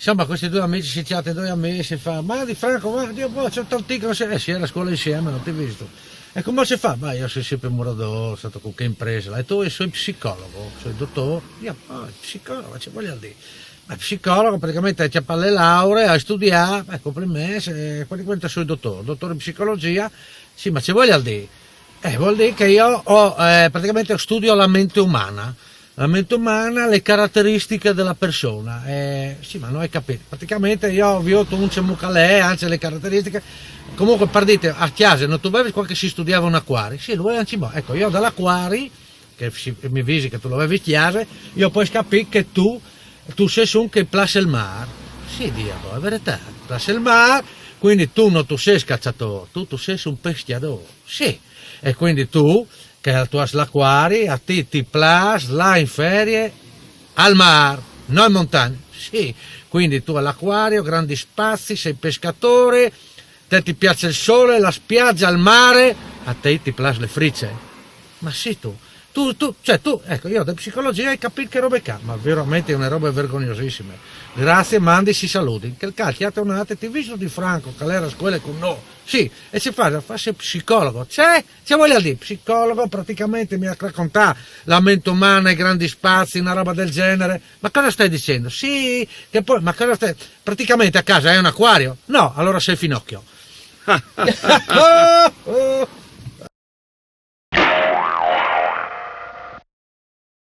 insomma, questi due amici, si chiamano due amici, si fa, ma di Franco, ma Dio, boh, c'è un tic, non si, sì, alla scuola insieme, non ti ho visto. E come si fa? Ma io sono sempre murador, stato con che impresa, e tu sei psicologo, sei dottore? Io, psicologo, ci voglio dire. Ma psicologo praticamente c'è le lauree, hai studiato, complimenti, praticamente sono dottore in psicologia, sì, ma ci voglio dire. Vuol dire che io praticamente studio la mente umana. La mente umana, le caratteristiche della persona. Sì, ma non hai capito. Praticamente io vi ho un cemucalè, anzi le caratteristiche. Comunque, per dite, a chiesa, non tu vedi qua che si studiava un acquari? Sì, lui anzi, ecco, io dall'acquari, che mi visi che tu lo avevi a chiesa, io poi capire che tu sei un che place il mare. Sì, Dio, è verità, place il mare, quindi tu non tu sei scacciatore, tu sei un peschiatore. Sì, e quindi tu che tu hai l'acquario, a te ti place là in ferie al mare, non in montagna. Sì, quindi tu all'acquario, grandi spazi, sei pescatore, te ti piace il sole, la spiaggia, il mare, a te ti place le fricce. Ma sì ecco, io da psicologia hai capito che robe ca, ma veramente una roba vergognosissime. Grazie, mandi, si saluti. Che il cacchiate un attimo, ti visto di Franco, che era a scuola con noi. Sì, e si fa psicologo. C'è voglia di psicologo, praticamente mi ha raccontato la mente umana, i grandi spazi, una roba del genere. Ma cosa stai dicendo? Sì, che poi, ma cosa stai, praticamente a casa hai un acquario? No, allora sei finocchio.